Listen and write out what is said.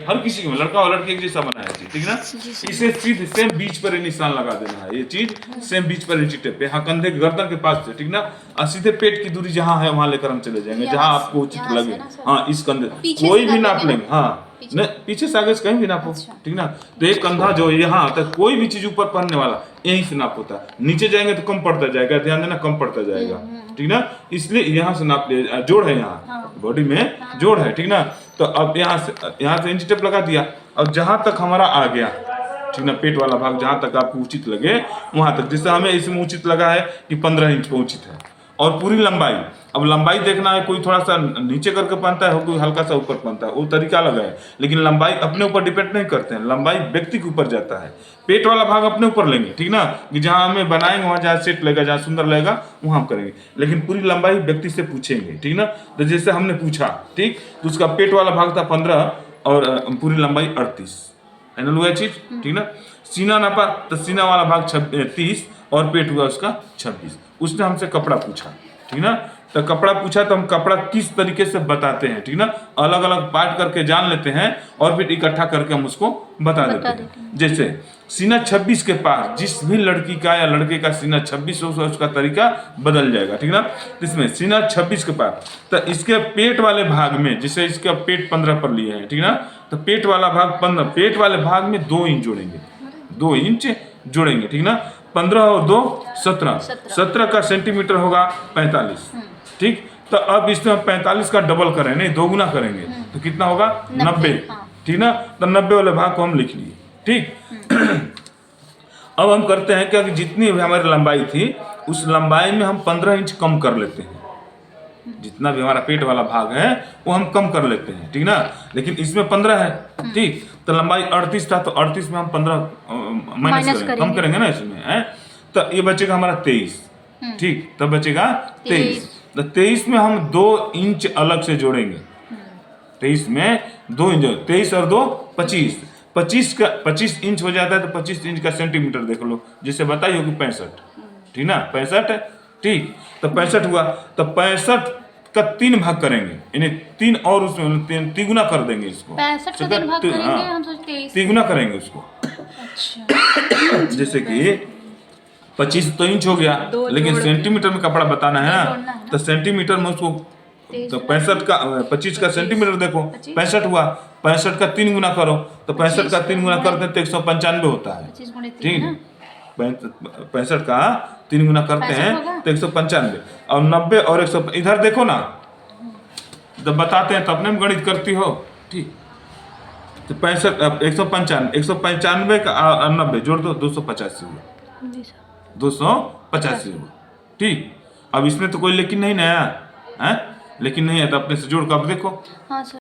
हर किसी को, लड़का और लड़की एक जैसा बनाया चाहिए, ठीक ना। इसे सीधे सेम बीच पर निशान लगा देना है, ये चीज सेम बीच पर इंची टेप पे, हाँ कंधे गर्दन के पास से, ठीक ना। और सीधे पेट की दूरी जहाँ है वहां लेकर हम चले जाएंगे, जहाँ आपको उचित लगे। हाँ इस कंधे कोई भी नाप लेंगे, हाँ नहीं पीछे से आगे से कहीं भी नापो, ठीक ना। तो एक कंधा जो यहाँ आता है, कोई भी चीज ऊपर पड़ने वाला यहीं से नाप होता है, नीचे जाएंगे तो कम पड़ता जाएगा, ध्यान देना कम पड़ता जाएगा, ठीक ना। इसलिए यहाँ से नाप लिया, जोड़ है यहाँ बॉडी में जोड़ है, ठीक ना। तो अब यहाँ से इंची टेप लगा दिया, अब जहाँ तक हमारा आ गया, ठीक ना, पेट वाला भाग जहाँ तक आपको उचित लगे वहां तक, जैसे हमें इसमें उचित लगा है कि 15 इंच पे उचित है। और पूरी लंबाई, अब लंबाई देखना है, कोई थोड़ा सा नीचे करके पहनता है, कोई हल्का सा ऊपर पहनता है, वो तरीका अलग है। लेकिन लंबाई अपने ऊपर डिपेंड नहीं करते हैं, लंबाई व्यक्ति के ऊपर जाता है। पेट वाला भाग अपने ऊपर लेंगे, ठीक ना, कि जहाँ हमें बनाएंगे वहाँ जहाँ सेट लगेगा, जहाँ सुंदर लगेगा वहाँ हम करेंगे। लेकिन पूरी लंबाई व्यक्ति से पूछेंगे, ठीक ना। तो जैसे हमने पूछा, ठीक, तो उसका पेट वाला भाग था 15 और पूरी लंबाई 38, फाइनल हुआ चीज, ठीक ना। सीना नापा तो सीना वाला भाग 30 और पेट हुआ उसका 26। उसने हमसे कपड़ा पूछा, ठीक ना। तो कपड़ा पूछा तो हम कपड़ा किस तरीके से बताते हैं, ठीक ना, अलग अलग पार्ट करके जान लेते हैं और फिर इकट्ठा करके हम उसको बता देते हैं। जैसे सीना 26 के पार जिस भी लड़की का या लड़के का सीना 26 हो उसका तरीका बदल जाएगा, ठीक ना। इसमें सीना 26 के पार, तो इसके पेट वाले भाग में, जैसे इसका पेट 15 पर लिए हैं, ठीक ना, तो पेट वाला भाग 15, पेट वाले भाग में 2 इंच जोड़ेंगे, 2 इंच जोड़ेंगे, ठीक ना। 15 और 2 17, 17 का सेंटीमीटर होगा 45, ठीक। तो अब इसमें हम 45 का डबल करें, नहीं 2 गुना करेंगे, तो कितना होगा 90, ठीक ना। तो 90 वाले भाग को हम लिख लिए, ठीक। अब हम करते हैं क्या कि जितनी भी हमारी लंबाई थी उस लंबाई में हम 15 इंच कम कर लेते हैं, जितना भी हमारा पेट वाला भाग है वो हम कम कर लेते हैं, ठीक ना। लेकिन इसमें 15 है, ठीक, तो लंबाई 38 था, तो 38 में हम 15 माइनस करेंगे, कम करेंगे ना इसमें है, तो ये बचेगा हमारा 23, ठीक, तब बचेगा 23। तो 23 में हम 2 इंच अलग से जोड़ेंगे, 23 में 2 इंच, 23 और 2 25, 25 इंच हो जाता है, तो 25 इंच का सेंटीमीटर देख लो, जिसे बताइए कि 65, ठीक ना, 65 है, ठीक। तो 65 हुआ, तो 65 का 3 भाग करेंगे, यानी 3 और उसमें 3 गुना कर देंगे इसको, 65 का 3 भाग करेंगे, हम सोचते हैं 3 गुना करेंगे उसको। अच्छा जैसे कि 25 तो इंच हो गया, लेकिन सेंटीमीटर में कपड़ा बताना है ना, तो सेंटीमीटर में उसको, तो 65 का 25 का सेंटीमीटर देखो, 65 हुआ, 65 का 3 गुना करो, तो 65 का 3 गुना करते हैं तो 195 होता है, ठीक। 65 का 3 गुना करते हैं तो 195, और 90 और 100 इधर देखो ना, जब बताते हैं तो अपने में गणित करती हो, ठीक। तो 65 195 का 90 जोड़ दो, 285 हुआ, 285 हुआ, ठीक। अब इसमें तो कोई लेकिन नहीं नया है, लेकिन नहीं है तो अपने से जोड़ कर अब देखो। हाँ सर।